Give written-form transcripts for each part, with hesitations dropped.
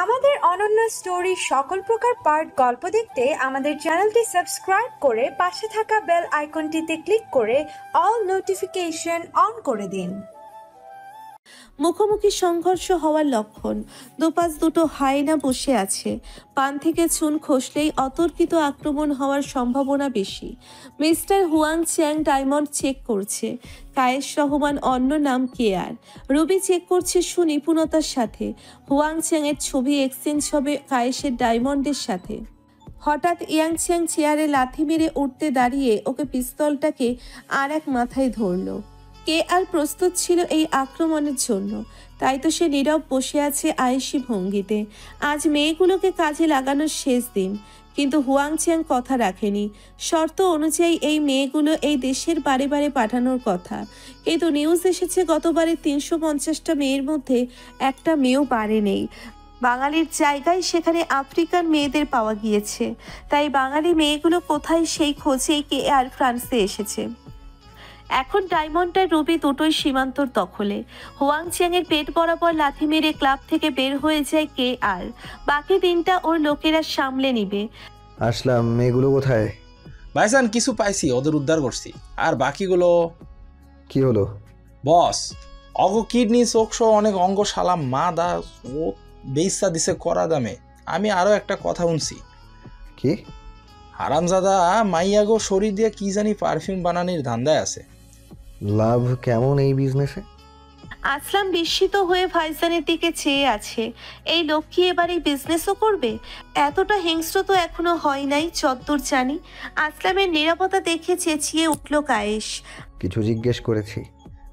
আমাদের অনন্য স্টোরি সকল প্রকার পার্ট গল্প দেখতে আমাদের চ্যানেলটি সাবস্ক্রাইব করে পাশে থাকা বেল আইকনটিতে ক্লিক করে অল নোটিফিকেশন অন করে দিন। মুখোমুখি সংঘর্ষ হওয়ার লক্ষণ। দুপাশ দুটো হায়না বসে আছে। পান থেকে চুন খসলেই অতর্কিত আক্রমণ হওয়ার সম্ভাবনা বেশি। মিস্টার হুয়াং চ্যাং ডায়মন্ড চেক করছে। কায়েস রহমান অন্য নাম কেয়ার। রবি চেক করছে সুনিপুণতার সাথে। হুয়াং চ্যাংয়ের ছবি এক্সচেঞ্জ হবে কায়েসের ডায়মন্ডের সাথে। হঠাৎ ইয়াংচ্যাং চেয়ারে লাথি মেরে উঠতে দাঁড়িয়ে ওকে পিস্তলটাকে আর এক মাথায় ধরল। কে আর প্রস্তুত ছিল এই আক্রমণের জন্য, তাই তো সে নীরব বসে আছে আয়েশি ভঙ্গিতে। আজ মেয়েগুলোকে কাজে লাগানোর শেষ দিন, কিন্তু হুয়াং চ্যাং কথা রাখেনি। শর্ত অনুযায়ী এই মেয়েগুলো এই দেশের বারে বারে পাঠানোর কথা, কিন্তু নিউজ এসেছে গতবারে 350টা মেয়ের মধ্যে একটা মেয়েও বারে নেই। বাঙালির জায়গায় সেখানে আফ্রিকান মেয়েদের পাওয়া গিয়েছে, তাই বাঙালি মেয়েগুলো কোথায় সেই খোঁজেই কে আর ফ্রান্সে এসেছে। এখন ডায়মন্ড আর রুবি দুটোই সীমান্তর দখলে। হুয়াং চ্যাংয়ের পেট বরাবর লাথি মেরে ক্লাব থেকে বের হয়ে যায় কে আর। বাকি দিনটা ওর লোকেরা সামলে নিবে। আসলাম, মেয়েগুলো কোথায়? ভাইজান কিছু পাইছি, ওদের উদ্ধার করছি। আর বাকিগুলো কি হলো? বস, অগ কিডনি চোখ সহ অনেক অঙ্গ সালাম মা দা ও বেইসা দিছে করা দামে। আমি আরো একটা কথা শুনছি। কি? হারামজাদা মাইয়াগো শরীর দিয়ে কি জানি পারফিউম বানানোর ধান্দায় আছে। লাভ কেমন এই বিজনেসে? আসলাম বিস্মিত হয়ে ভাইজানের দিকে চেয়ে আছে। এই লোক কি এবার এই বিজনেসও করবে? এতটা হিংস্র তো এখনো হয় নাই যতদূর জানি। আসলামের নিরাপত্তা দেখে চেঁচিয়ে উঠল কায়েস। কিছু জিজ্ঞেস করেছি?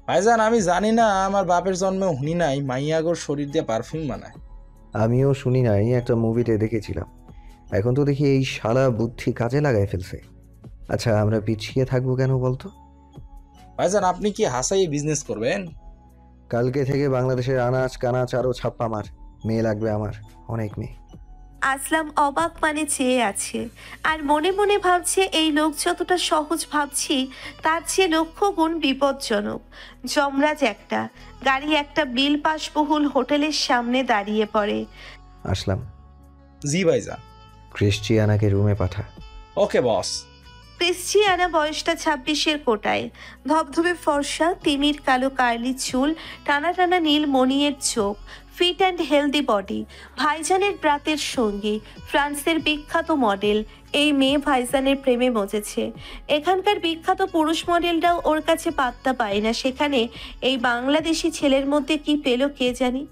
ভাইজান আমি জানি না, আমার বাপের জন্মে শুনি নাই মাইয়াগোর শরীর দিয়ে পারফিউম বানায়। আমিও শুনি নাই, একটা মুভিতে দেখেছিলাম। এখন তো দেখি এই শালা বুদ্ধি কাজে লাগায় ফেলছে। আচ্ছা, আমরা পিছিয়ে থাকবো কেন বলতো? ভাইজান আপনি কি হাসাই বিজনেস করবেন? কালকে থেকে বাংলাদেশের আনাচ কানাচ আরও ছাপ্পা মার। মেয়ে লাগবে আমার, অনেক মেয়ে। আসলাম অবাক মানে চেয়ে আছে, আর মনে মনে ভাবছে এই লোক যতটা সহজ ভাবছি তার চেয়ে লক্ষ গুণ বিপজ্জনক। যমরাজ একটা গাড়ি একটা বিল পাশবহুল হোটেলের সামনে দাঁড়িয়ে পড়ে। আসলাম। জি ভাইজান। ক্রিশ্চিয়ানাকে রুমে পাঠা। ওকে বস। ক্রিশ্চিয়ানা বয়সটা 26-এর কোটায়। ধবধবে ফর্সা, তিমির কালো কার্লি চুল, টানা টানা নীল মণিয়ের চোখ, ফিট অ্যান্ড হেলদি বডি। ভাইজানের ব্রাতের সঙ্গী, ফ্রান্সের বিখ্যাত মডেল। এই মেয়ে ভাইজানের প্রেমে মজেছে। এখানকার বিখ্যাত পুরুষ মডেলরাও ওর কাছে পাত্তা পায় না, সেখানে এই বাংলাদেশি ছেলের মধ্যে কি পেল কে জানি।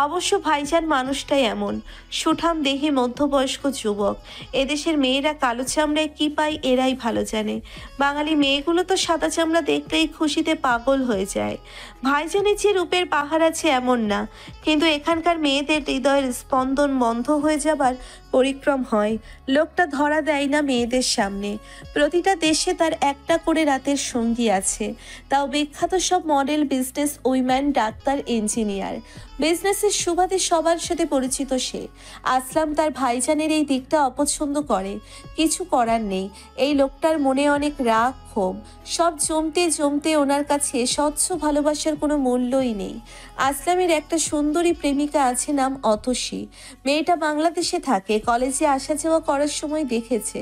অবশ্য ভাইজান মানুষটাই এমন, সুঠাম দেহে মধ্যবয়স্ক যুবক। এদেশের মেয়েরা কালো চামড়ায় কি পায় এরাই ভালো জানে। বাঙালি মেয়েগুলো তো সাদা চামড়া দেখলেই খুশিতে পাগল হয়ে যায়। ভাইজানের যে রূপের পাহাড় আছে এমন না, কিন্তু এখানকার মেয়েদের হৃদয়ের স্পন্দন বন্ধ হয়ে যাবার পরিক্রম হয়। লোকটা ধরা দেয় না মেয়েদের সামনে। প্রতিটা দেশে তার একটা করে রাতের সঙ্গী আছে, তাও বিখ্যাত সব model, business woman, doctor, engineer. বিজনেসের সুবাদে সবার সাথে পরিচিত সে। আসলাম তার ভাইজানের এই দিকটা অপছন্দ করে। কিছু করার নেই, এই লোকটার মনে অনেক রাগ, ক্ষোভ, সব জমতে জমতে ওনার কাছে স্বচ্ছ ভালোবাসার কোনো মূল্যই নেই। আসলামের একটা সুন্দরী প্রেমিকা আছে, নাম অতসী। মেয়েটা বাংলাদেশে থাকে, কলেজে আসা যাওয়া করার সময় দেখেছে।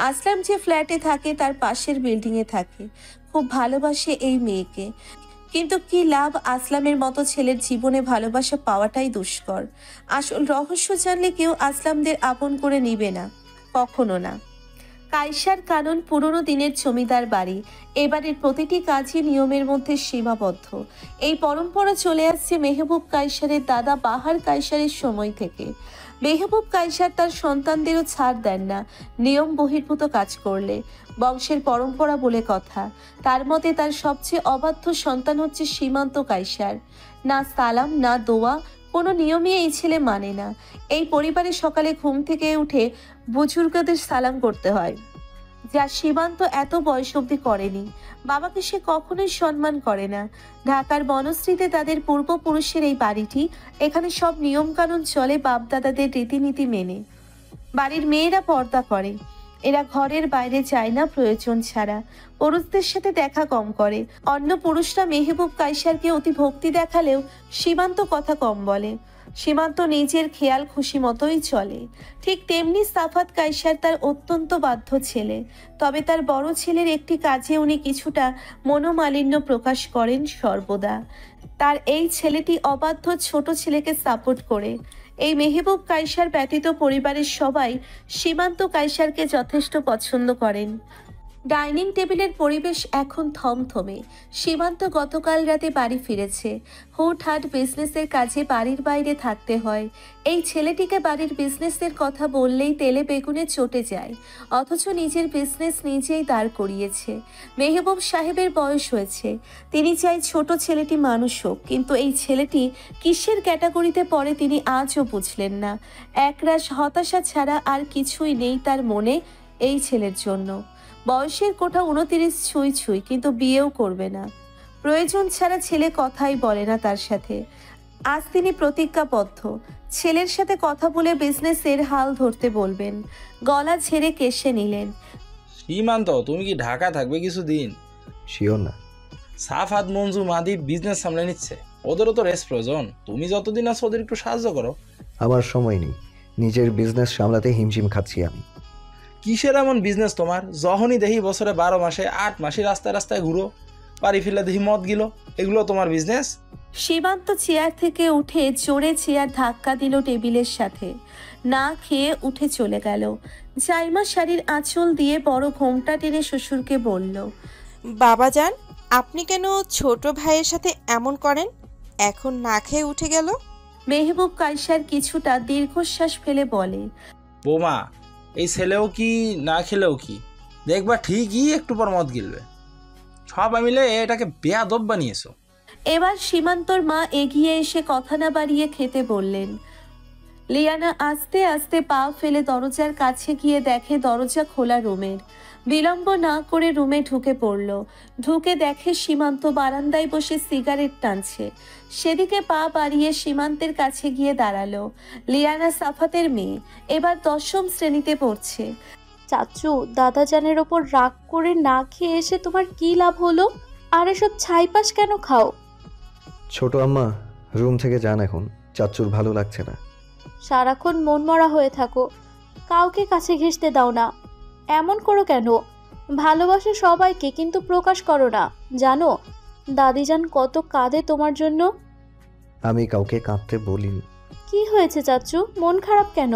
আসলাম যে ফ্ল্যাটে থাকে তার পাশের বিল্ডিংয়ে থাকে। খুব ভালোবাসে এই মেয়েকে, কিন্তু কি লাভ? আসলামের মতো ছেলের জীবনে ভালোবাসা পাওয়াটাই দুষ্কর। আসল রহস্য জানলে কেউ আসলামদের আপন করে নিবে না, কখনো না। কায়সার কানন পুরনো দিনের জমিদার বাড়ি। এবারের প্রতিটি কাজই নিয়মের মধ্যে সীমাবদ্ধ। এই পরম্পরা চলে আসছে মেহবুব কায়সারের দাদা বাহার কায়সারের সময় থেকে। মেহবুব কায়সার তার সন্তানদেরও ছাড় দেন না নিয়ম বহির্ভূত কাজ করলে। বংশের পরম্পরা বলে কথা। তার মতে তার সবচেয়ে অবাধ্য সন্তান হচ্ছে সীমান্ত কায়সার। না সালাম না দোয়া, কোনো নিয়মই এই ছেলে মানে না। এই পরিবারে সকালে ঘুম থেকে উঠে বুজুর্গদের সালাম করতে হয়, যা সীমান্ত এত বয়স অবধি করেনি। বাবাকে সে কখনোই সম্মান করে না। ঢাকার বনশ্রীতে তাদের পূর্বপুরুষের এই বাড়িটি, এখানে সব নিয়মকানুন চলে বাপদাদাদের রীতিনীতি মেনে। বাড়ির মেয়েরা পর্দা করে, এরা ঘরের বাইরে যায় না প্রয়োজন ছাড়া, পুরুষদের সাথে দেখা কম করে। অন্য পুরুষরা মেহবুব কায়সারকে অতি ভক্তি দেখালেও সীমান্ত কথা কম বলে। সীমান্ত নিজের খেয়াল খুশি মতোই চলে। ঠিক তেমনি সাফাত কায়সার তার অত্যন্ত বাধ্য ছেলে। তবে তার বড় ছেলের একটি কাজে উনি কিছুটা মনোমালিন্য প্রকাশ করেন সর্বদা। তার এই ছেলেটি অবাধ্য ছোট ছেলেকে সাপোর্ট করে। এই মেহবুব কায়সার ব্যতীত পরিবারের সবাই সীমান্ত কায়সারকে যথেষ্ট পছন্দ করেন। ডাইনিং টেবিলের পরিবেশ এখন থমথমে। সীমান্ত গতকাল রাতে বাড়ি ফিরেছে। হুটহাট বিজনেসের কাজে বাড়ির বাইরে থাকতে হয়। এই ছেলেটিকে বাড়ির বিজনেসের কথা বললেই তেলে বেগুনে চটে যায়, অথচ নিজের বিজনেস নিজেই দাঁড় করিয়েছে। মেহবুব সাহেবের বয়স হয়েছে, তিনি চাই ছোট ছেলেটি মানুষ হোক, কিন্তু এই ছেলেটি কিসের ক্যাটাগরিতে পড়ে তিনি আজও বুঝলেন না। একরাশ হতাশা ছাড়া আর কিছুই নেই তার মনে এই ছেলের জন্য। বয়সের কোঠা 29 ছুঁই ছুঁই, কিন্তু বিয়েও করবে না। প্রয়োজন ছাড়া ছেলে কথাই বলে না তার সাথে। আজ তিনি প্রতিজ্ঞাবদ্ধ, ছেলের সাথে কথা বলে বিজনেসের হাল ধরতে বলবেন। গলা ঝেড়ে কেশে নিলেন। সীমান্ত, তুমি কি ঢাকা থাকবে কিছুদিন? শিওর না। সাফাত, মঞ্জু, মাদি বিজনেস সামলে নিচ্ছে, ওদেরও তো রেস্ট প্রয়োজন। তুমি যতদিন আছো ওদের একটু সাহায্য করো। আমার সময় নেই, নিজের বিজনেস সামলাতে হিমশিম খাচ্ছি আমি। কিসের এমন বিজনেস তোমার? যখনই দেখি বছরে 12 মাসে 8 মাসে রাস্তায় রাস্তায় ঘুরো, বাড়ি ফিরলে দেখি মদ গিলো, এগুলো তোমার বিজনেস? সীমান্ত চেয়ার থেকে উঠে জোরে চেয়ার ধাক্কা দিল টেবিলের সাথে। না খেয়ে উঠে চলে গেল। জাইমা শাড়ির আঁচল দিয়ে বড় ঘোমটা টেনে শ্বশুরকে বলল, বাবাজান, আপনি কেন ছোট ভাইয়ের সাথে এমন করেন? এখন না খেয়ে উঠে গেল। মেহবুব কায়সার কিছুটা দীর্ঘশ্বাস ফেলে বলে, বোমা, এই ছেলেও কি না খেলেও কি, দেখবা ঠিকই একটু পর মদ গিলবে। সবাই মিলে এটাকে বেয়াদব বানিয়েছো। এবার সীমান্তর মা এগিয়ে এসে কথা না বাড়িয়ে খেতে বললেন। লিয়ানা আস্তে আস্তে পা ফেলে দরজার কাছে গিয়ে দেখে দরজা খোলা রুমের। বিলম্ব না করে রুমে ঢুকে পড়ল। ঢুকে দেখে সীমান্ত বারান্দায় বসে সিগারেট টানছে। সেদিকে পা বাড়িয়ে সীমান্তের কাছে গিয়ে দাঁড়ালো। লিয়ানা সাফাতের মেয়ে, এবার 10ম শ্রেণীতে পড়ছে। চাচু, দাদাজানের ওপর রাগ করে না খেয়ে এসে তোমার কি লাভ হলো? আর এসব ছাইপাস কেন খাও? ছোট আম্মা, রুম থেকে যান এখন, চাচ্চুর ভালো লাগছে না। সারাক্ষণ মনমরা হয়ে থাকো, কাউকে কাছে ঘেঁষতে দাও না। এমন করো কেন? ভালোবাসো সবাইকে, কিন্তু প্রকাশ করো না। জানো দাদিজান কত কাঁদে তোমার জন্য? আমি কাউকে কাঁদতে বলিনি। কি হয়েছে চাচু, মন খারাপ কেন?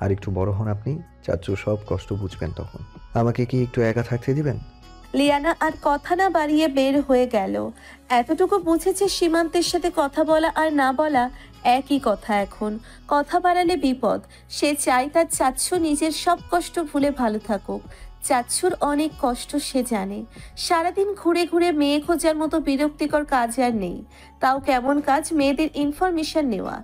আর একটু বড় হন আপনি, চাচ্চু সব কষ্ট বুঝবেন তখন। আমাকে কি একটু একা থাকতে দিবেন? লিয়ানা আর কথা না বাড়িয়ে বের হয়ে গেল। এতটুকু বুঝেছে সীমান্তের সাথে কথা বলা আর না বলা একই কথা। এখন কথা বাড়ালে বিপদ। সে চায় তার চাচ্ছু নিজের সব কষ্ট ভুলে ভালো থাকুক। চাচ্ছুর অনেক কষ্ট সে জানে। সারাদিন ঘুরে ঘুরে মেয়ে খোঁজার মতো বিরক্তিকর কাজ আর নেই। তাও কেমন কাজ? মেয়েদের ইনফরমেশন নেওয়া।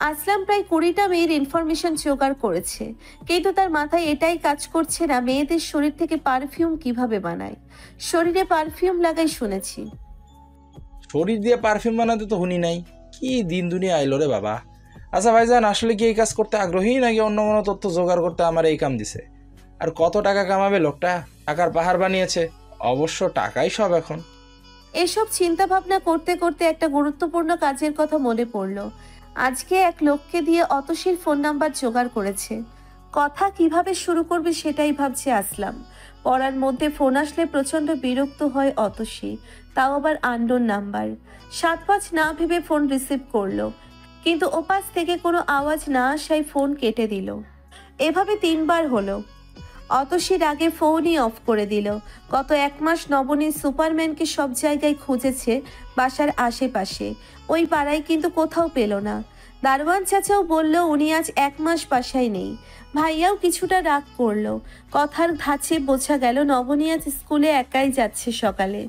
আসলাম প্রায় 20টা মেয়ের ইনফরমেশন জোগাড় করেছে, কিন্তু তার মাথায় এটাই কাজ করছে না মেয়েদের শরীর থেকে পারফিউম কিভাবে বানায়। শরীরে পারফিউম লাগাই শুনেছি। শরীর দিয়ে পারফিউম বানাতে তো শুনি নাই। কি দিন দুনিয়া আইলো রে বাবা। আচ্ছা ভাইজান, আসলে কি এই কাজ করতে আগ্রহী, নাকি অন্য কোনো তথ্য জোগাড় করতে আমার এই কাম দিছে? আর কত টাকা কামাবে লোকটা? টাকার পাহাড় বানিয়েছে। অবশ্য টাকাই সব এখন। এসব চিন্তা ভাবনা করতে করতে একটা গুরুত্বপূর্ণ কাজের কথা মনে পড়ল। আজকে এক লোককে দিয়ে অতসীর ফোন নাম্বার জোগাড় করেছে। কথা কিভাবে শুরু করবে সেটাই ভাবছে আসলাম। পড়ার মধ্যে ফোন আসলে প্রচণ্ড বিরক্ত হয় অতসী, তাও আবার আননোন নাম্বার। 7-5 না ভেবে ফোন রিসিভ করলো, কিন্তু ওপাশ থেকে কোনো আওয়াজ না আসায় ফোন কেটে দিল। এভাবে 3বার হলো। অতসীর আগে ফোনই অফ করে দিল। গত 1 মাস নবনী সুপারম্যানকে সব জায়গায় খুঁজেছে, বাসার আশেপাশে, ওই পাড়ায়, কিন্তু কোথাও পেল না। দারোয়ান চাচাও বলল উনি আজ 1 মাস বাসায় নেই। ভাইয়াও কিছুটা রাগ করলো। কথার ধাঁচে বোঝা গেল নবনী আজ স্কুলে একাই যাচ্ছে সকালে।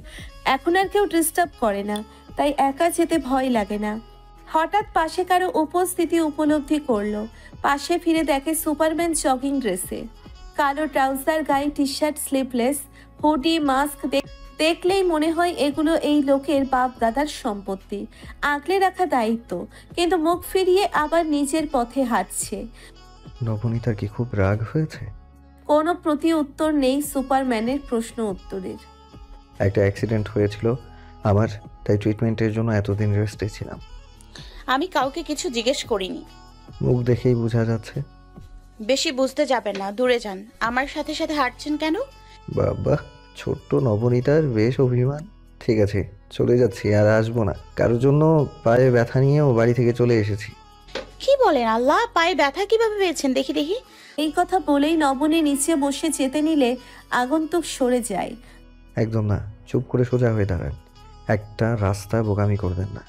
এখন আর কেউ ডিস্টার্ব করে না, তাই একা যেতে ভয় লাগে না। হঠাৎ পাশে কারো উপস্থিতি উপলব্ধি করলো। পাশে ফিরে দেখে সুপারম্যান জগিং ড্রেসে, কালো ট্রাউজার, গায়ে T shirt, sleeveless, hoodie, mask. দেখলেই মনে হয় এগুলো এই লোকের বাপ দাদার সম্পত্তি, আগলে রাখা দায়িত্ব, কিন্তু মুখ ফিরিয়ে আবার নিজের পথে হাঁটছে। নবনীতার কি খুব রাগ হয়েছে? কোনো প্রতি উত্তর নেই সুপারম্যানের প্রশ্ন উত্তরের। একটা অ্যাক্সিডেন্ট হয়েছিল আমার, তাই ট্রিটমেন্টের জন্য এতদিন রেস্টে ছিলাম। আমি কাউকে কিছু জিজ্ঞেস করিনি। মুখ দেখেই বোঝা যাচ্ছে। বেশি বুঝতে যাবেন না, দূরে যান। আমার সাথে সাথে হাঁটছেন কেন? বাবা, ছোট্ট নবনীতার বেশ অভিমান। ঠিক আছে, চলে যাচ্ছি, আর আসবো না। কারোর জন্য পায়ে ব্যথা নিয়েও বাড়ি থেকে চলে এসেছি। কি বলেন? আল্লাহ, পায়ে ব্যথা কিভাবে পেয়েছেন? দেখি দেখি। এই কথা বলেই নবনী নিচে বসে যেতে নিলে আগন্তুক সরে যায়। একদম না, চুপ করে সোজা হয়ে দাঁড়ান। একটা রাস্তা বোকামি করবেন না।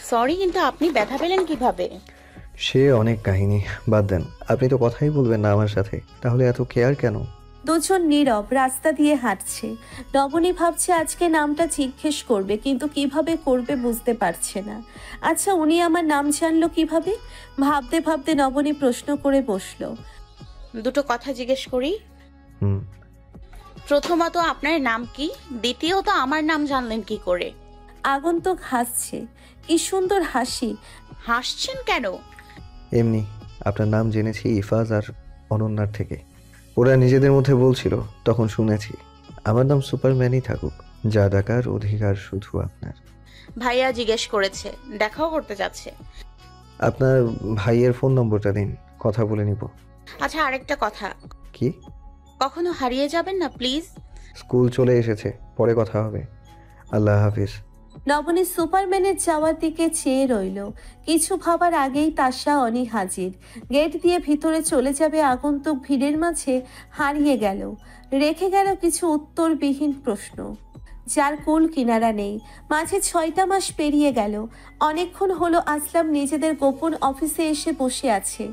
সরি, কিন্তু আপনি ব্যথা পেলেন কিভাবে? সে অনেক কাহিনী, বাদ দেন। আপনি তো কথাই বলবেন না আমার সাথে, তাহলে এত কেয়ার কেন? দুজন নীরব রাস্তা দিয়ে হাঁটছে। নবনী ভাবছে আজকে নামটা জিজ্ঞেস করবে, কিন্তু কিভাবে করবে বুঝতে পারছে না। আচ্ছা, উনি আমার নাম জানলো কিভাবে? ভাবতে ভাবতে নবনী প্রশ্ন করে বসলো। দুটো কথা জিজ্ঞেস করি। হুম। প্রথমত, আপনার নাম কি? দ্বিতীয়ত, আমার নাম জানলেন কি করে? আগন্তুক হাসছে। কি সুন্দর হাসি। হাসছেন কেন? এমনি, আপনার নাম জেনেছি ইফাজ আর অনন্যার থেকে। ওরা নিজেদের মধ্যে বলছিল, তখন শুনেছি। আমার নাম সুপারম্যানই থাকুক, যা ডাকার অধিকার শুধু আপনার। ভাইয়া জিজ্ঞেস করেছে, দেখাও করতে যাচ্ছে। আপনার ভাইয়ের ফোন নম্বরটা দিন, কথা বলে নিব। আচ্ছা, আরেকটা কথা, কি? কখনো হারিয়ে যাবেন না প্লিজ। স্কুল চলে এসেছে, পরে কথা হবে। আল্লাহ হাফিজ। নবনী সুপারম্যানের যাওয়ার দিকে চেয়ে রইল। কিছু ভাবার আগেই তাশা অনি হাজির। গেট দিয়ে ভিতরে চলে যাবে আগন্তুক ভিড়ের মাঝে হারিয়ে গেল। রেখে গেল কিছু উত্তরবিহীন প্রশ্ন, যার কুল কিনারা নেই। মাঝে 6টা মাস পেরিয়ে গেল। অনেকক্ষণ হলো আসলাম নিজেদের গোপন অফিসে এসে বসে আছে।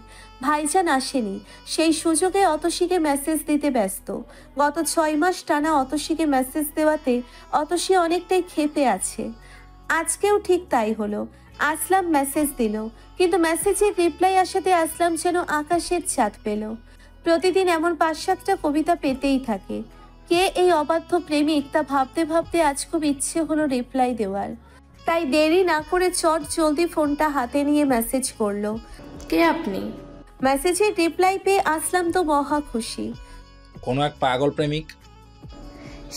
ভাইজান আসেনি। সেই সুযোগে অতসীকে মেসেজ দিতে ব্যস্ত। গত 6 মাস টানা অতসীকে মেসেজ দেওয়াতে অতসী অনেকটাই ক্ষেপে আছে। আজকেও ঠিক তাই হলো। আসলাম মেসেজ দিল, কিন্তু মেসেজের রিপ্লাই আসাতে আসলাম যেন আকাশের চাঁদ পেল। প্রতিদিন এমন 5-7টা কবিতা পেতেই থাকে। কে এই অবাধ্য প্রেমিক তা ভাবতে ভাবতে আজ খুব ইচ্ছে হলো রিপ্লাই দেওয়ার। তাই দেরি না করে চট জলদি ফোনটা হাতে নিয়ে মেসেজ করলো। কে আপনি? মেসেজের রিপ্লাই পেয়ে আসলাম তো মহা খুশি। কোনো এক পাগল প্রেমিক।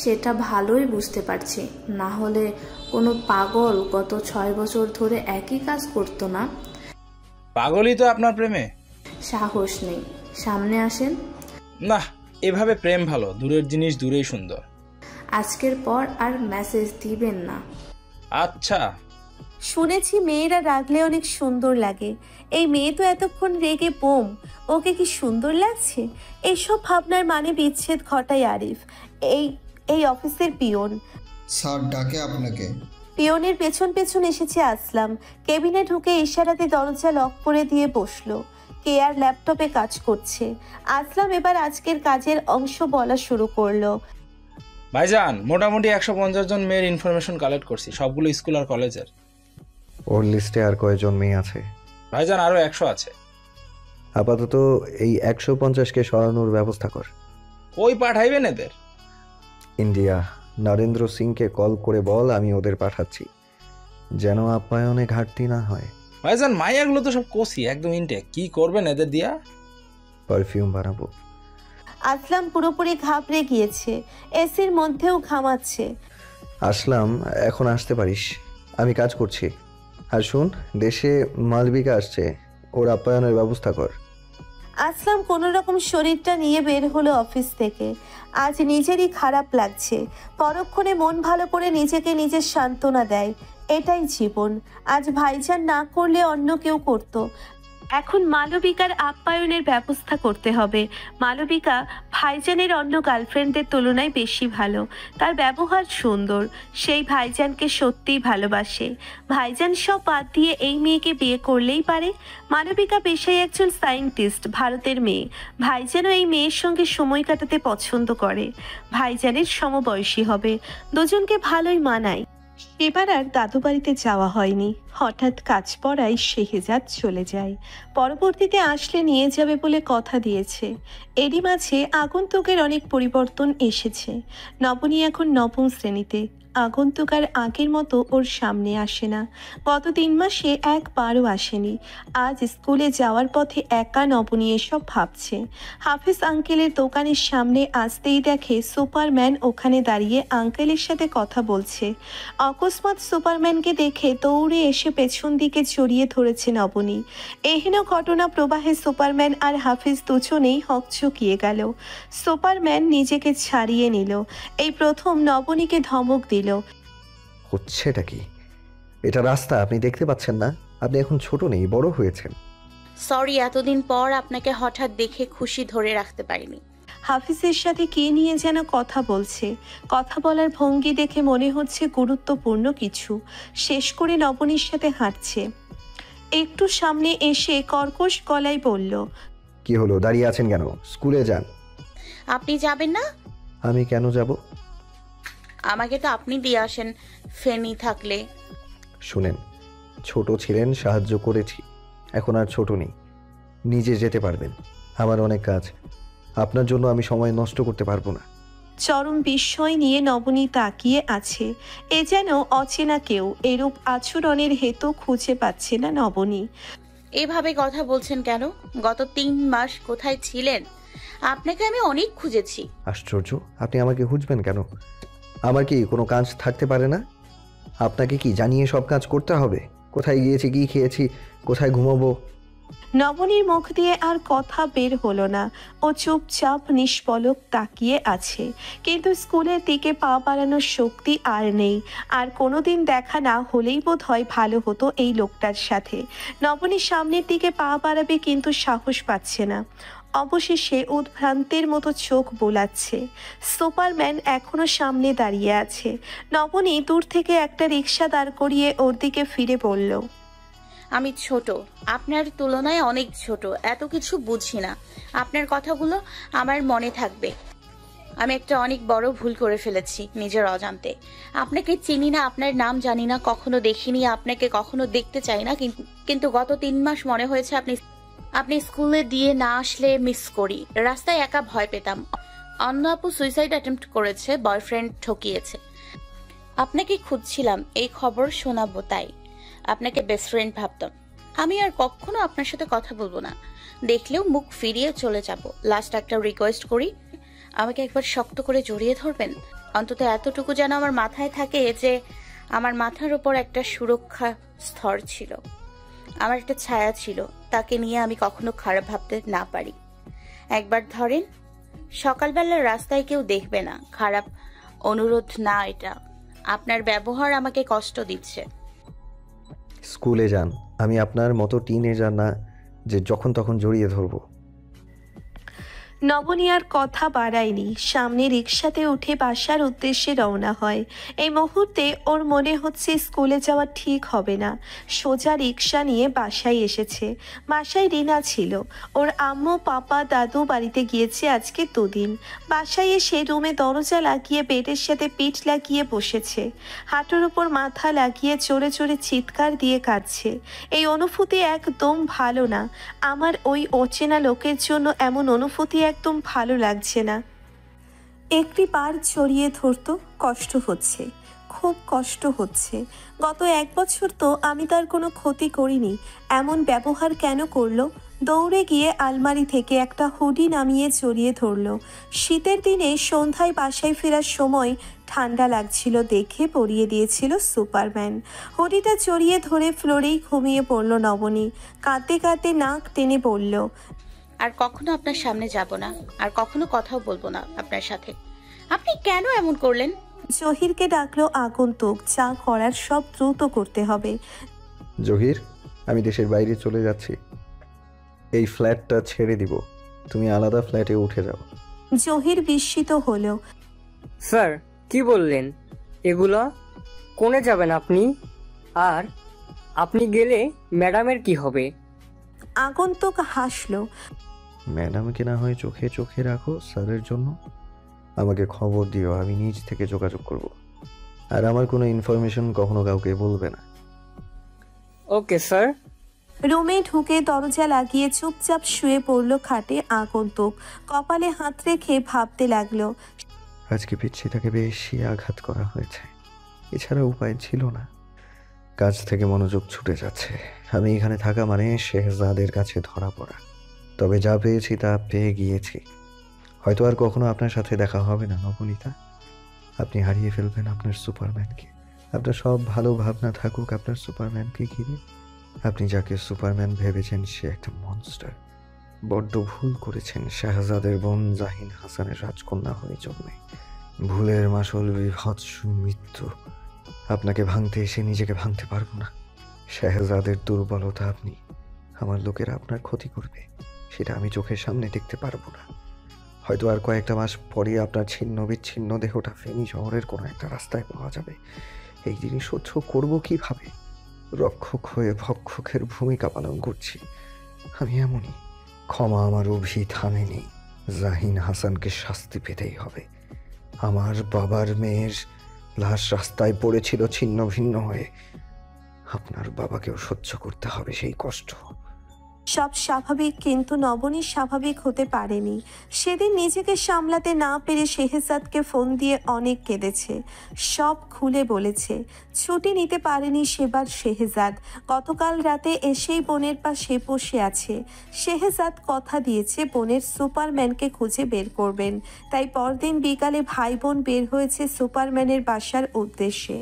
সেটা ভালোই বুঝতে পারছি, না হলে কোনো পাগল গত 6 বছর ধরে একই কাজ করতো না। পাগলই তো আপনার প্রেমে। সাহস নেই, সামনে আসেন। না, এভাবে প্রেম ভালো, দূরের জিনিস দূরেই সুন্দর। আজকের পর আর মেসেজ দিবেন না। আচ্ছা। শুনেছি মেয়েরা রাগলে অনেক সুন্দর লাগে। এই মেয়ে তো এতক্ষণ রেগে বোম। ওকে কি সুন্দর লাগছে? এইসব ভাবনার মানে বিচ্ছেদ ঘটায় আরিফ, এই অফিসের পিয়ন। স্যার ডাকে আপনাকে। পিয়নের পেছন পেছন এসেছে আসলাম। কেবিনে ঢুকে ইশারাতে দরজা লক করে দিয়ে বসলো। কে আর ল্যাপটপে কাজ করছে। আসলাম এবার আজকের কাজের অংশ বলা শুরু করলো। ভাইজান, মোটামুটি 150 জন মেয়ের ইনফরমেশন কালেক্ট করছি, সবগুলো স্কুল আর কলেজের। ওর লিস্টে আর কয়জন মেয়ে আছে? ভাইজান, আরো 100 আছে। আপাতত এই 150কে সরানোর ব্যবস্থা কর। ওই পাঠাইবেন এদের? ইন্ডিয়া, নরেন্দ্র সিংকে কল করে বল আমি ওদের পাঠাচ্ছি, যেন আপ্যায়নে ঘাটতি না হয়। ভাইজান, মাইয়াগুলো তো সব কোসি, একদম ইনটেক। কি করবেন এদের দিয়া? পারফিউম বানাবো। আসলাম পুরোপুরি ঘাবড়ে গিয়েছে। এসির মধ্যেও ঘামাচ্ছে। আসলাম, এখন আসতে পারিস, আমি কাজ করছি। আর শুন, দেশে মালবিকা আসছে, ওর আপ্যায়নের ব্যবস্থা কর। আসলাম কোনো রকম শরীরটা নিয়ে বের হলো অফিস থেকে। আজ নিজেরই খারাপ লাগছে। পরক্ষণে মন ভালো করে নিজেকে নিজের সান্ত্বনা দেয়। এটাই জীবন। আজ ভাইজান না করলে অন্য কেউ করতো। এখন মালবিকার আপ্যায়নের ব্যবস্থা করতে হবে। মালবিকা ভাইজানের অন্য গার্লফ্রেন্ডদের তুলনায় বেশি ভালো। তার ব্যবহার সুন্দর। সেই ভাইজানকে সত্যিই ভালোবাসে। ভাইজান সব বাদ দিয়ে এই মেয়েকে বিয়ে করলেই পারে। মালবিকা পেশায় একজন সায়েন্টিস্ট, ভারতের মেয়ে। ভাইজানও এই মেয়ের সঙ্গে সময় কাটাতে পছন্দ করে। ভাইজানের সমবয়সী হবে। দুজনকে ভালোই মানায়। এবার আর দাদু বাড়িতে যাওয়া হয়নি। হঠাৎ কাজ পড়ায় শেহজাদ চলে যায়। পরবর্তীতে আসলে নিয়ে যাবে বলে কথা দিয়েছে। এরই মাঝে আগন্তুকের অনেক পরিবর্তন এসেছে। নবনী এখন 9ম শ্রেণীতে। আগন্তুক আর আগের মতো ওর সামনে আসে না। গত 3 মাসে একবারও আসেনি। আজ স্কুলে যাওয়ার পথে একা নবনী এসব ভাবছে। হাফিজ আঙ্কেলের দোকানের সামনে আসতেই দেখে সুপারম্যান ওখানে দাঁড়িয়ে আঙ্কেলের সাথে কথা বলছে। অকস্মাৎ সুপারম্যানকে দেখে দৌড়ে এসে পেছন দিকে জড়িয়ে ধরেছে নবনী। এহেন ঘটনা প্রবাহে সুপারম্যান আর হাফিজ দুজনেই হকচকিয়ে গেল। সুপারম্যান নিজেকে ছাড়িয়ে নিল। এই প্রথম নবনীকে ধমক দিল। হচ্ছেটা কি? এটা রাস্তা, আপনি দেখতে পাচ্ছেন না? আপনি এখন ছোট নেই, বড় হয়েছেন। সরি, এতদিন পর আপনাকে হঠাৎ দেখে খুশি ধরে রাখতে পারিনি। হাফিজের সাথে কে নিয়ে যেন কথা বলছে। কথা বলার ভঙ্গি দেখে মনে হচ্ছে গুরুত্বপূর্ণ কিছু। শেষ করে নবনীর সাথে হাঁটছে। একটু সামনে এসে কর্কশ গলায় বলল, কি হলো, দাঁড়িয়ে আছেন কেন? স্কুলে যান। আপনি যাবেন না? আমি কেন যাব? আমাকে তো আপনি দিয়ে আসেন ফেনি থাকলে। শুনেন, ছোট ছিলেন, সাহায্য করেছি, এখন আর ছোট নেই, নিজে যেতে পারবেন। আমার অনেক কাজ, আপনার জন্য আমি সময় নষ্ট করতে পারবো না। চরম বিস্ময় নিয়ে নবনী তাকিয়ে আছে। এ যেন অচেনা কেউ। এরূপ আচরণের হেতু খুঁজে পাচ্ছে না নবনী। এভাবে কথা বলছেন কেন? গত 3 মাস কোথায় ছিলেন? আপনাকে আমি অনেক খুঁজেছি। আশ্চর্য, আপনি আমাকে খুঁজবেন কেন? আমার কি কোনো কাজ থাকতে পারে না? আপনাকে কি জানিয়ে সব কাজ করতে হবে? কোথায় গিয়েছি, কি খেয়েছি, কোথায় ঘুমাবো? নবনীর মুখ দিয়ে আর কথা বের হলো না। ও চুপচাপ নিষ্পলক তাকিয়ে আছে। কিন্তু স্কুলের দিকে পা বাড়ানোর শক্তি আর নেই। আর কোনোদিন দেখা না হলেই বোধ হয় ভালো হতো এই লোকটার সাথে। নবনী সামনের দিকে পা বাড়াবে, কিন্তু সাহস পাচ্ছে না। অবশেষে উদ্ভ্রান্তের মতো চোখ বোলাচ্ছে। সুপারম্যান এখনো সামনে দাঁড়িয়ে আছে। নবনী দূর থেকে একটা রিক্সা দাঁড় করিয়ে ওর দিকে ফিরে বলল, আমি ছোট, আপনার তুলনায় অনেক ছোট, এত কিছু বুঝি না। আপনার কথাগুলো আমার মনে থাকবে। আমি একটা অনেক বড় ভুল করে ফেলেছি নিজের অজান্তে। আপনাকে চিনি না, আপনার নাম জানি না, কখনো দেখিনি, আপনাকে কখনো দেখতে চাই না, কিন্তু গত 3 মাস মনে হয়েছে আপনি স্কুলে দিয়ে না আসলে মিস করি। রাস্তায় একা ভয় পেতাম। অন্য আপু সুইসাইড অ্যাটেম্প্ট করেছে, বয়ফ্রেন্ড ঠকিয়েছে। আপনাকে খুঁজছিলাম, এই খবর শোনাবো, তাই আপনাকে বেস্ট ফ্রেন্ড ভাবতাম। আমি আর কখনো আপনার সাথে কথা বলবো না, দেখলেও মুখ ফিরিয়ে চলে যাব। লাস্ট একটা রিকোয়েস্ট করি, আমাকে একবার শক্ত করে জড়িয়ে ধরবেন। অন্তত এতটুকু যেন আমার মাথায় থাকে যে আমার মাথার উপর একটা সুরক্ষা স্তর ছিল, আমার একটা ছায়া ছিল, তাকে নিয়ে আমি কখনো খারাপ ভাবতে না পারি। একবার ধরেন, সকালবেলা রাস্তায় কেউ দেখবে না। খারাপ অনুরোধ না এটা, আপনার ব্যবহার আমাকে কষ্ট দিচ্ছে। স্কুলে যান, আমি আপনার মতো টিনেজার না যে যখন তখন জড়িয়ে ধরবো। নবনী আর কথা বাড়ায়নি। সামনে রিক্সাতে উঠে বাসার উদ্দেশ্যে রওনা হয়। এই মুহূর্তে ওর মনে হচ্ছে স্কুলে যাওয়া ঠিক হবে না। সোজা রিক্সা নিয়ে বাসায় এসেছে। বাসায় রিনা ছিল। ওর আম্মু, পাপা, দাদু বাড়িতে গিয়েছে আজকে 2 দিন। বাসায় এসে রুমে দরজা লাগিয়ে বেডের সাথে পিঠ লাগিয়ে বসেছে। হাঁটুর উপর মাথা লাগিয়ে চড়ে চড়ে চিৎকার দিয়ে কাঁদছে। এই অনুভূতি একদম ভালো না। আমার ওই অচেনা লোকের জন্য এমন অনুভূতি একদম ভালো লাগছে না। একটি বার জড়িয়ে ধরতো, কষ্ট হচ্ছে, খুব কষ্ট হচ্ছে। গত 1 বছর তো আমি তার কোনো ক্ষতি করিনি, এমন ব্যবহার কেন করলো? দৌড়ে গিয়ে আলমারি থেকে একটা হুডি নামিয়ে জড়িয়ে ধরলো। শীতের দিনে সন্ধ্যায় বাসায় ফেরার সময় ঠান্ডা লাগছিল দেখে পরিয়ে দিয়েছিল সুপারম্যান। হুডিটা জড়িয়ে ধরে ফ্লোরেই ঘুমিয়ে পড়ল নবনী। কাঁদতে কাঁদতে নাক টেনে বলল, আর কখনো আপনার সামনে যাব না, আর কখনো কথাও বলবো না আপনার সাথে। আপনি কেন এমন করলেন? জহিরকে ডাকলো আগন্তুক। যা করার সব দ্রুত করতে হবে। জহির, আমি দেশের বাইরে চলে যাচ্ছি, এই ফ্ল্যাটটা ছেড়ে দিব, তুমি আলাদা ফ্ল্যাটে উঠে যাও। জহির বিস্মিত হলো। স্যার, কি বললেন এগুলো? কোনে যাবেন আপনি? আর আপনি গেলে ম্যাডামের কি হবে? আগন্তুক হাসলো। ম্যাডামকে না হয় চোখে চোখে রাখো স্যারের জন্য, আমাকে খবর দিও, আমি নিজ থেকে যোগাযোগ করব। আর আমার কোনো ইনফরমেশন কখনো কাউকে বলবে না। Okay sir. রুমে ঢুকে দরজা লাগিয়ে চুপচাপ শুয়ে পড়ল খাটে আগন্তুক। কপালে হাত রেখে ভাবতে লাগলো, আজকে পিচ্ছিটাকে বেশি আঘাত করা হয়েছে। এছাড়া উপায় ছিল না। কাজ থেকে মনোযোগ ছুটে যাচ্ছে। আমি এখানে থাকা মানে শেহজাদের কাছে ধরা পড়া। তবে যা পেয়েছি তা পেয়ে গিয়েছি। হয়তো আর কখনো আপনার সাথে দেখা হবে না নবনীতা। আপনি হারিয়ে ফেলবেন আপনার সুপারম্যানকে। আপনার সব ভালো ভাবনা থাকুক আপনার সুপারম্যানকে ঘিরে। আপনি যাকে সুপারম্যান ভেবেছেন সে একটা মনস্টার। বড্ড ভুল করেছেন শাহজাদের বোন জাহিন হাসানের রাজকন্যা হয়ে জন্মে। ভুলের মাসল বিভৎস মৃত্যু। আপনাকে ভাঙতে এসে নিজেকে ভাঙতে পারবো না। শাহজাদের দুর্বলতা আপনি। আমার লোকেরা আপনার ক্ষতি করবে, সেটা আমি চোখের সামনে দেখতে পারবো না। হয়তো আর কয়েকটা মাস পরে আপনার ছিন্ন বিচ্ছিন্ন দেহটা ফেনী শহরের কোনো একটা রাস্তায় পাওয়া যাবে। এই জিনিস সহ্য করবো কিভাবে? রক্ষক হয়ে ভক্ষকের ভূমিকা পালন করছি আমি এমনই। ক্ষমা আমার অভিধানে নেই। জাহিন হাসানকে শাস্তি পেতেই হবে। আমার বাবার মেয়ের লাশ রাস্তায় পড়েছিল ছিন্ন ভিন্ন হয়ে। আপনার বাবাকেও সহ্য করতে হবে সেই কষ্ট। সব স্বাভাবিক, কিন্তু নবনী স্বাভাবিক হতে পারেনি। সেদিন নিজেকে সামলাতে না পেরে শেহজাদকে ফোন দিয়ে অনেক কেঁদেছে, সব খুলে বলেছে। ছুটি নিতে পারেনি সেবার শেহজাদ। গতকাল রাতে এসেই বোনের পাশে বসে আছে। শেহজাদ কথা দিয়েছে বোনের সুপারম্যানকে খুঁজে বের করবেন। তাই পরদিন বিকালে ভাই বোন বের হয়েছে সুপারম্যানের বাসার উদ্দেশ্যে।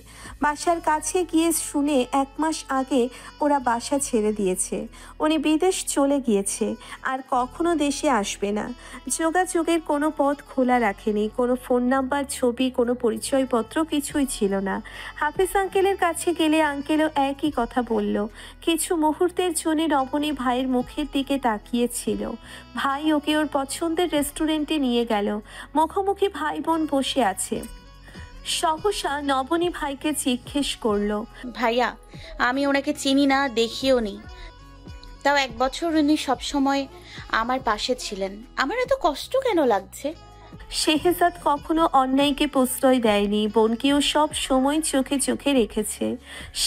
বাসার কাছে গিয়ে শুনে 1 মাস আগে ওরা বাসা ছেড়ে দিয়েছে। উনি বিদেশ চলে গিয়েছে, আর কখনো দেশে আসবে না। যোগাযোগের কোনো পথ খোলা রাখেনি। কোনো ফোন নাম্বার, ছবি, কোনো পরিচয়পত্র কিছুই ছিল না। হাফিজ আঙ্কেলের কাছে গেলে আঙ্কেলও একই কথা বলল। কিছু মুহূর্তের জন্য নবনী ভাইয়ের মুখের দিকে তাকিয়েছিল। ভাই ওকে ওর পছন্দের রেস্টুরেন্টে নিয়ে গেল। মুখোমুখি ভাই বোন বসে আছে। সহসা নবনী ভাইকে জিজ্ঞেস করলো, ভাইয়া, আমি ওনাকে চিনি না, দেখিও নি, তাও 1 বছর উনি সবসময় আমার পাশে ছিলেন। আমার এত কষ্ট কেন লাগছে? শেহজাদ কখনো অন্যায়কে প্রশ্রয় দেয়নি, বোনকেও সব সময় চোখে চোখে রেখেছে।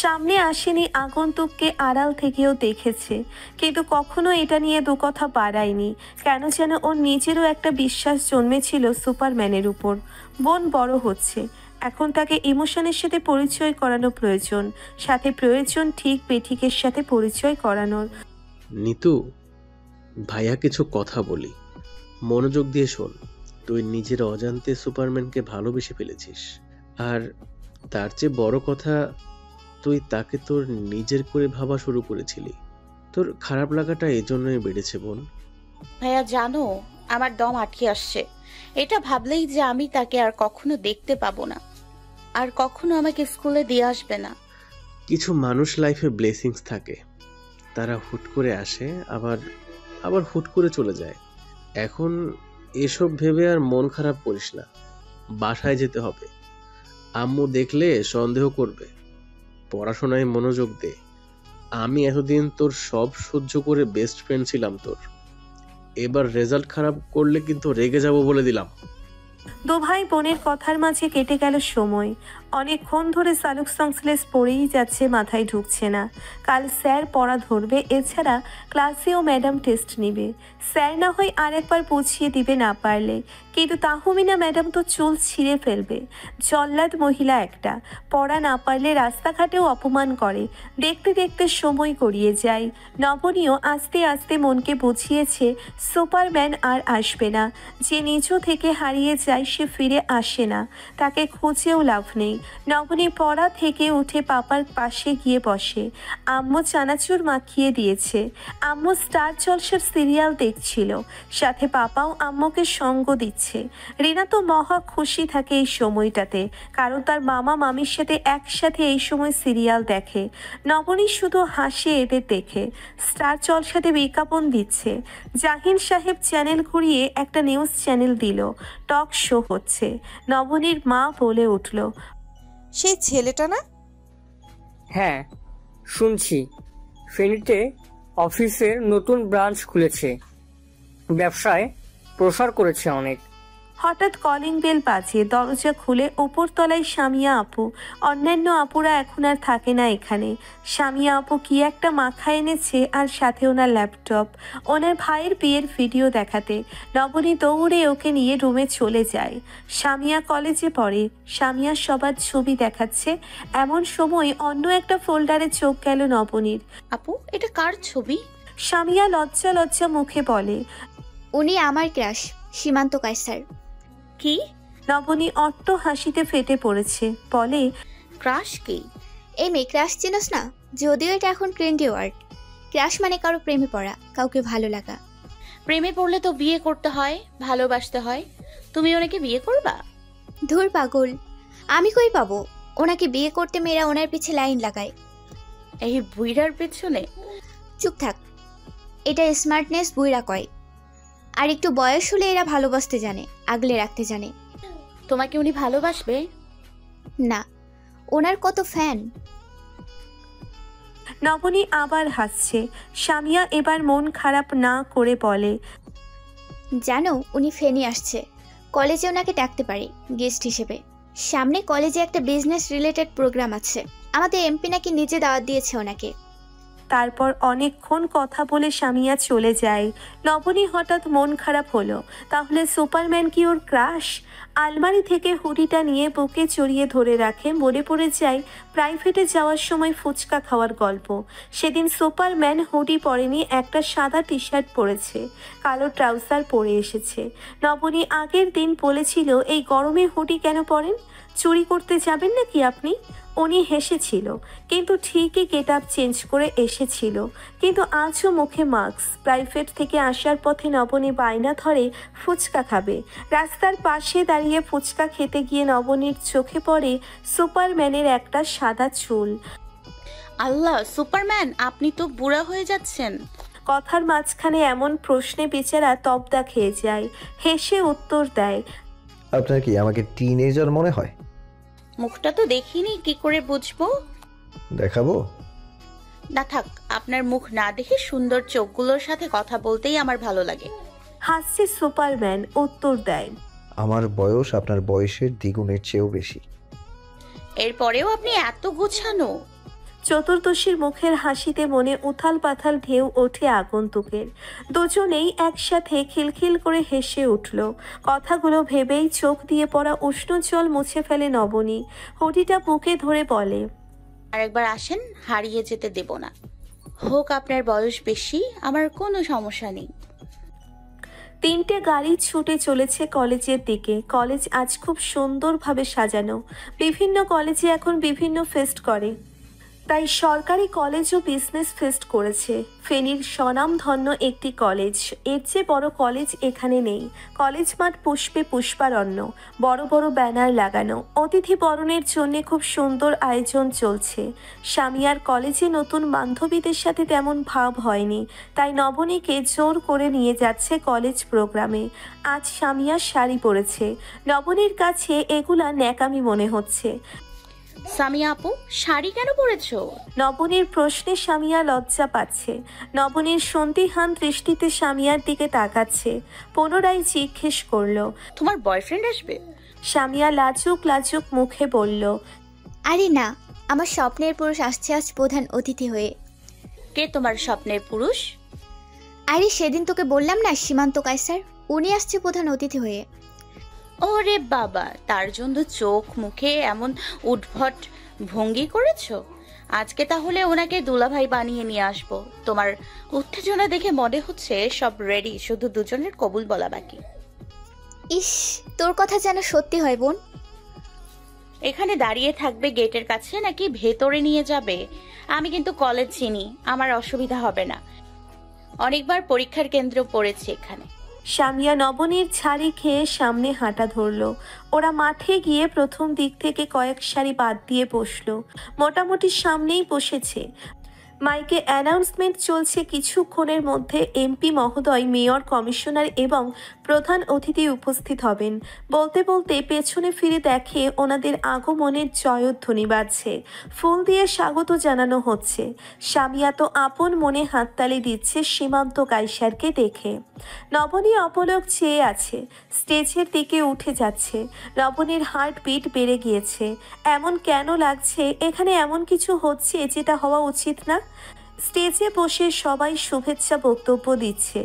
সামনে আসেনি, আগন্তুককে আড়াল থেকেও দেখেছে, কিন্তু কখনো এটা নিয়ে 2 কথা বাড়ায়নি। কেন যেন ওর নিজেরও একটা বিশ্বাস জন্মেছিল সুপারম্যানের উপর। বোন বড় হচ্ছে, এখন তাকে ইমোশনের সাথে পরিচয় করানো প্রয়োজন, সাথে প্রয়োজন ঠিক বেঠিকের সাথে পরিচয় করানোর। নিতু, ভাইয়া কিছু কথা বলি, মনোযোগ দিয়ে শোন। তুই নিজের অজান্তে সুপারম্যানকে ভালোবেসে ফেলেছিস, আর তার চেয়ে বড় কথা, তুই তাকে তোর নিজের করে ভাবা শুরু করেছিলি। তোর খারাপ লাগাটা এজন্যই বেড়েছে বোন। ভাইয়া জানো, আমার দম আটকে আসছে এটা ভাবলেই যে আমি তাকে আর কখনো দেখতে পাবো না, আর কখনো আমাকে স্কুলে দিয়ে আসবে না। কিছু মানুষ লাইফে ব্লেসিংস থাকে, তারা হুট করে আসে, আবার হুট করে চলে যায়। এখন এসব ভেবে আর মন খারাপ করিস না। বাসায় যেতে হবে, আম্মু দেখলে সন্দেহ করবে। পড়াশোনায় মনোযোগ দে। আমি এতদিন তোর সব সহ্য করে বেস্ট ফ্রেন্ড ছিলাম তোর। এবার রেজাল্ট খারাপ করলে কিন্তু রেগে যাব বলে দিলাম। 2 ভাই বোনের কথার মাঝে কেটে গেল সময়। অনেকক্ষণ ধরে সালুক সংশ্লেষ পড়েই যাচ্ছে, মাথায় ঢুকছে না। কাল স্যার পড়া ধরবে, এছাড়া ক্লাসেও ম্যাডাম টেস্ট নেবে। স্যার না হয় আরেকবার বুঝিয়ে দিবে না পারলে, কিন্তু তাহমিনা ম্যাডাম তো চুল ছিঁড়ে ফেলবে। জল্লাদ মহিলা একটা, পড়া না পারলে রাস্তাঘাটেও অপমান করে। দেখতে দেখতে সময় গড়িয়ে যায়। নবনীয় আস্তে আস্তে মনকে বুঝিয়েছে সুপারম্যান আর আসবে না। যে নিজ থেকে হারিয়ে যায় সে ফিরে আসে না, তাকে খুঁজেও লাভ নেই। নবনী পড়া থেকে উঠে পাপার পাশে গিয়ে বসে। আম্মু চানাচুর মাখিয়ে দিয়েছে। আম্মু স্টার জলসার সিরিয়াল দেখছিল, সাথে পাপাও আম্মুকে সঙ্গ দিচ্ছে। রিনা তো মহা খুশি থাকে এই সময়টাতে, কারণ তার মামা মামির সাথে একসাথে এই সময় সিরিয়াল দেখে। নবনী শুধু হাসে এদের দেখে। স্টার জলসাতে বিজ্ঞাপন দিচ্ছে। জাহিন সাহেব চ্যানেল ঘুরিয়ে একটা নিউজ চ্যানেল দিল, টক শো হচ্ছে। নবনীর মা বলে উঠল, সেই ছেলেটা না? হ্যাঁ, শুনছি ফেনীতে অফিসের নতুন ব্রাঞ্চ খুলেছে, ব্যবসায় প্রসার করেছে অনেক। হঠাৎ কলিং বেল বাজে। দরজা খুলে উপরতলায় সামিয়া আপু। অন্যান্য আপুরা এখন আর থাকে না এখানে। সামিয়া আপু কি একটা মাখা এনেছে, আর সাথে ওনার ল্যাপটপ, ওনার ভাইয়ের বিয়ের ভিডিও দেখাতে। নবনী দৌড়ে ওকে নিয়ে রুমে চলে যায়। সামিয়া কলেজে পড়ে। সামিয়া সবার ছবি দেখাচ্ছে, এমন সময় অন্য একটা ফোল্ডারে চোখ গেল নবনীর। আপু, এটা কার ছবি? সামিয়া লজ্জা লজ্জা মুখে বলে, উনি আমার ক্রাশ, সীমান্ত কায়সার। কি? নবনী অট্ট হাসিতে ফেটে পড়েছে, বলে, ক্রাশ কি? এই মেয়ে, ক্রাশ চিনোস না? যদিও এটা এখন ট্রেন্ডি ওয়ার্ড। ক্রাশ মানে কারো প্রেমে পড়া, কাউকে ভালো লাগা। প্রেমে পড়লে তো বিয়ে করতে হয়, ভালোবাসতে হয়। তুমি ওনাকে বিয়ে করবা? ধুর পাগল, আমি কই পাবো? ওনাকে বিয়ে করতে মেয়েরা ওনার পিছে লাইন লাগায়। এই বুইড়ার পেছনে? চুপ থাক, এটা স্মার্টনেস বুইরা কয়। আর একটু বয়স হলে এরা ভালোবাসতে জানে, আগলে রাখতে জানে। তোমাকে উনি ভালোবাসবে না? ওনার কত ফ্যান। নবনী আবার হাসছে। সামিয়া এবার মন খারাপ না করে বলে, জানো উনি ফেনী আসছে, কলেজে ওনাকে ডাকতে পারি গেস্ট হিসেবে। সামনে কলেজে একটা বিজনেস রিলেটেড প্রোগ্রাম আছে, আমাদের এমপি নাকি নিজে দাওয়াত দিয়েছে ওনাকে। তারপর অনেকক্ষণ কথা বলে সামিয়া চলে যায়। নবনী হঠাৎ মন খারাপ হলো। তাহলে সুপারম্যান কি ওর ক্রাশ? আলমারি থেকে হুডিটা নিয়ে বুকে চড়িয়ে ধরে রাখে। মনে পড়ে যায় প্রাইভেটে যাওয়ার সময় ফুচকা খাওয়ার গল্প। সেদিন সুপারম্যান হুডি পরেনি, একটা সাদা টি শার্ট পরেছে, কালো ট্রাউজার পরে এসেছে। নবনী আগের দিন বলেছিল, এই গরমে হুডি কেন পরেন? চুরি করতে যাবেন নাকি আপনি? উনি হেসেছিল, কিন্তু ঠিকই গেট আপ চেঞ্জ করে এসেছিল। কিন্তু আজও মুখে মাস্ক। প্রাইভেট থেকে আসার পথে নবনী বায়না ধরে ফুচকা খাবে। রাস্তার পাশে দাঁড়িয়ে ফুচকা খেতে গিয়ে নবনীর চোখে পড়ে সুপারম্যানের একটা সাদা চুল। আল্লাহ, সুপারম্যান আপনি তো বুড়া হয়ে যাচ্ছেন। কথার মাঝখানে এমন প্রশ্নে বেচারা তবদা খেয়ে যায়। হেসে উত্তর দেয়, আপনার কি আমাকে টিনেজার মনে হয়? মুখটা তো দেখিনি, কি করে বুঝবো? দেখাবো? না থাক, আপনার মুখ না দেখে সুন্দর চোখগুলোর সাথে কথা বলতেই আমার ভালো লাগে। হাসছে সুপারম্যান, উত্তর দেয়, আমার বয়স আপনার বয়সের দ্বিগুণের চেয়েও বেশি। এরপরেও আপনি এত গোছানো। চতুর্দশীর মুখের হাসিতে মনে উথাল পাথাল ঢেউ ওঠে আগন্তুকের। দুজনেই একসাথে খিলখিল করে হেসে উঠল। কথাগুলো ভেবেই চোখ দিয়ে পড়া উষ্ণ জল মুছে ফেলে নবনী। হুডিটা বুকে ধরে বলে, আরেকবার আসেন, হারিয়ে যেতে দেব না। হোক আপনার বয়স বেশি, আমার কোনো সমস্যা নেই। তিনটে গাড়ি ছুটে চলেছে কলেজের দিকে। কলেজ আজ খুব সুন্দরভাবে সাজানো। বিভিন্ন কলেজে এখন বিভিন্ন ফেস্ট করে, তাই সরকারি কলেজও বিজনেস ফেস্ট করেছে। ফেনীর স্বনামধন্য একটি কলেজ, এর চেয়ে বড় কলেজ এখানে নেই। কলেজ মাঠ পুষ্পে পুষ্পারণ্য, বড় বড় ব্যানার লাগানো। অতিথি বরণের জন্য খুব সুন্দর আয়োজন চলছে। সামিয়ার কলেজে নতুন বান্ধবীদের সাথে তেমন ভাব হয়নি, তাই নবনীকে জোর করে নিয়ে যাচ্ছে কলেজ প্রোগ্রামে। আজ সামিয়া শাড়ি পরেছে। নবনীর কাছে এগুলা ন্যাকামি মনে হচ্ছে। সামিয়া আপু, শাড়ি কেন পরেছো? নবনীর প্রশ্নে সামিয়া লজ্জা পাচ্ছে। নবনীর সন্দিহান দৃষ্টিতে সামিয়ার দিকে তাকাচ্ছে। পুনরায় জিজ্ঞেস করলো, তোমার বয়ফ্রেন্ড আসবে? সামিয়া লাজুক লাজুক মুখে বলল, আরে না, আমার স্বপ্নের পুরুষ আসছে আজ প্রধান অতিথি হয়ে। কে তোমার স্বপ্নের পুরুষ? আরে সেদিন তোকে বললাম না, সীমান্ত কায়সার, উনি আসছে প্রধান অতিথি হয়ে। ওরে বাবা, তার জন্য চোখ মুখে এমন উদ্ভট ভঙ্গি করেছো? আজকে তাহলে ওনাকে দুলাভাই বানিয়ে নিয়ে আসবো। তোমার উত্তেজনা দেখে মনে হচ্ছে সব রেডি, শুধু দুজনের কবুল বলা বাকি। ইস, তোর কথা যেন সত্যি হয় বোন। এখানে দাঁড়িয়ে থাকবে গেটের কাছে নাকি ভেতরে নিয়ে যাবে? আমি কিন্তু কলেজ চিনি, আমার অসুবিধা হবে না। অনেকবার পরীক্ষার কেন্দ্র পড়েছে এখানে। সামিয়া নবনীর ছাড়ি খেয়ে সামনে হাঁটা ধরল। ওরা মাঠে গিয়ে প্রথম দিক থেকে কয়েক সারি বাদ দিয়ে বসলো। মোটামুটি সামনেই বসেছে। মাইকে অ্যানাউন্সমেন্ট চলছে, কিছুক্ষণের মধ্যে এমপি মহোদয়, মেয়র, কমিশনার এবং প্রধান অতিথি উপস্থিত হবেন। বলতে বলতে পেছনে ফিরে দেখে ওনাদের আগমনের জয়ধ্বনি বাজছে, ফুল দিয়ে স্বাগত জানানো হচ্ছে। সামিয়া তো আপন মনে হাততালি দিচ্ছে সীমান্ত কায়সারকে দেখে। নবনী অপলক চেয়ে আছে, স্টেজের দিকে উঠে যাচ্ছে। নবনীর হার্টবিট বেড়ে গিয়েছে। এমন কেন লাগছে? এখানে এমন কিছু হচ্ছে যেটা হওয়া উচিত না। স্টেজে বসে সবাই শুভেচ্ছা বক্তব্য দিচ্ছে।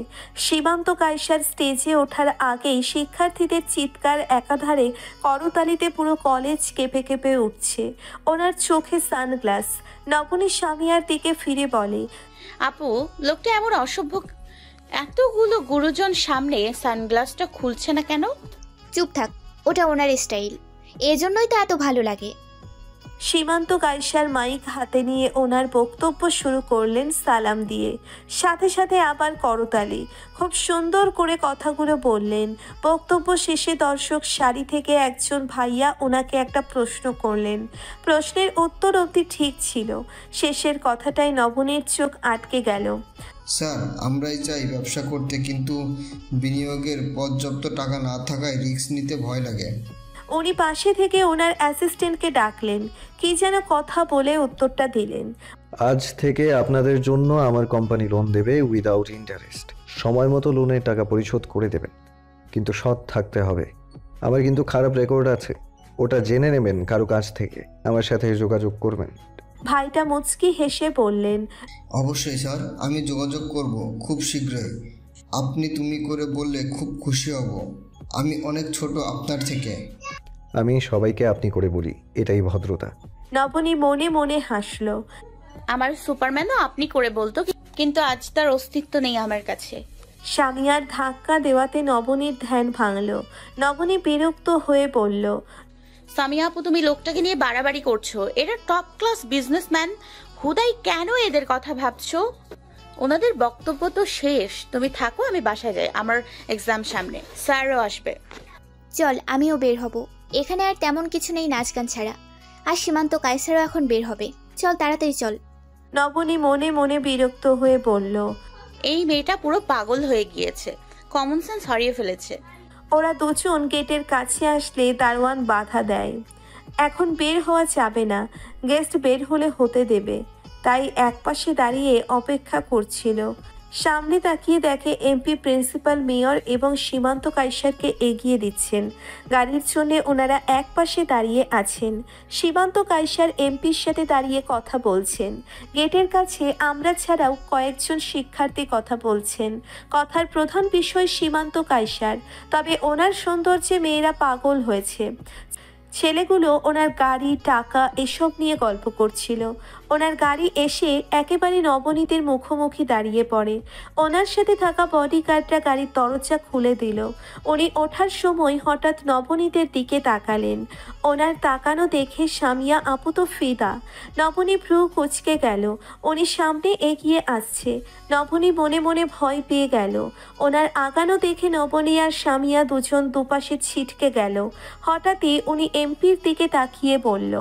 সীমান্ত কায়সার স্টেজে ওঠার আগেই শিক্ষার্থীদের চিৎকার একাধারে করতালিতে পুরো কলেজ কেঁপে কেঁপে উঠছে। ওনার চোখে সানগ্লাস। নবনী সামিয়ার দিকে ফিরে বলে, আপু, লোকটা এমন অসভ্য, এতগুলো গুরুজন সামনে সানগ্লাসটা খুলছে না কেন? চুপ থাক, ওটা ওনার স্টাইল, এজন্যই তো এত ভালো লাগে। সীমান্ত কায়সার মাইক হাতে নিয়ে ওনার বক্তব্য শুরু করলেন সালাম দিয়ে, সাথে সাথে আবার করতালি। খুব সুন্দর করে কথাগুলো বললেন। বক্তব্য শেষে দর্শক সারি থেকে একজন ভাইয়া ওনাকে একটা প্রশ্ন করলেন। প্রশ্নের উত্তর অবধি ঠিক ছিল, শেষের কথাটাই নবনীর চোখ আটকে গেল। স্যার, আমরাই চাই ব্যবসা করতে, কিন্তু বিনিয়োগের পর্যাপ্ত টাকা না থাকায় রিস্ক নিতে ভয় লাগে। উনি পাশে থেকে ওনার অ্যাসিস্ট্যান্টকে ডাকলেন, কি যেন কথা বলে উত্তরটা দিলেন। আজ থেকে আপনাদের জন্য আমার কোম্পানি লোন দেবে উইদাউট ইন্টারেস্ট। সময় মতো লোনের টাকা পরিশোধ করে দেবেন, কিন্তু সৎ থাকতে হবে। আমার কিন্তু খারাপ রেকর্ড আছে, ওটা জেনে নেবেন কারো কাছ থেকে। আমার সাথে যোগাযোগ করবেন। ভাইটা মুচকি হেসে বললেন, অবশ্যই স্যার, আমি যোগাযোগ করব খুব শীঘ্রই। আপনি তুমি করে বললে খুব খুশি হব। আমি অনেক ছোট আপনার থেকে। আমি সবাইকে আপনি করে বলি, এটাই ভদ্রতা। নবনী মনে মনে হাসলো। আমার সুপারম্যানও আপনি করে বলতো, কিন্তু আজ তার অস্তিত্ব নেই আমার কাছে। সামিয়ার ধাক্কা দেওয়াতে নবনীর ধ্যান ভাঙল। নবনী বিরক্ত হয়ে বলল, সামিয়া আপু, তুমি লোকটাকে নিয়ে বাড়াবাড়ি করছো। এরা টপ ক্লাস বিজনেসম্যান, হুদাই কেন এদের কথা ভাবছো? ওনাদের বক্তব্য তো শেষ, তুমি থাকো, আমি বাসায় যাই, আমার এক্সাম সামনে, স্যারও আসবে। চল, আমিও বের হব। এখানে আর তেমন কিছু নেই নাচ গান ছাড়া। আর সীমান্ত কায়সারও এখন বের হবে। চল, তাড়াতাড়ি চল। নবনী মনে মনে বিরক্ত হয়ে বলল, এই মেয়েটা পুরো পাগল হয়ে গিয়েছে, কমন সেন্স হারিয়ে ফেলেছে। ওরা দুজন গেটের কাছে আসলে দারোয়ান বাধা দেয়। এখন বের হওয়া যাবে না, গেস্ট বের হলে হতে দেবে। তাই একপাশে দাঁড়িয়ে অপেক্ষা করছিল। সামনে তাকিয়ে দেখে এমপি, প্রিন্সিপাল, মেয়র এবং সীমান্ত কায়সারকে এগিয়ে দিচ্ছেন। গাড়ির জন্য ওনারা একপাশে দাঁড়িয়ে আছেন। সীমান্ত কায়সার এমপির সাথে দাঁড়িয়ে কথা বলছেন। গেটের কাছে আমরা ছাড়াও কয়েকজন শিক্ষার্থী কথা বলছেন। কথার প্রধান বিষয় সীমান্ত কায়সার, তবে ওনার সৌন্দর্যে মেয়েরা পাগল হয়েছে। ছেলেগুলো ওনার গাড়ি, টাকা এসব নিয়ে গল্প করছিল। ওনার গাড়ি এসে একেবারে নবনীতের মুখোমুখি দাঁড়িয়ে পড়ে। ওনার সাথে থাকা বডিগার্ডরা গাড়ির দরজা খুলে দিল। উনি ওঠার সময় হঠাৎ নবনীতের দিকে তাকালেন। ওনার তাকানো দেখে সামিয়া আপু তো ফিদা। নবনী ভ্রু কুঁচকে গেল। উনি সামনে এগিয়ে আসছে। নবনী মনে মনে ভয় পেয়ে গেল। ওনার আগানো দেখে নবনী আর সামিয়া দুজন দুপাশে ছিটকে গেল। হঠাৎই উনি এমপির দিকে তাকিয়ে বলল,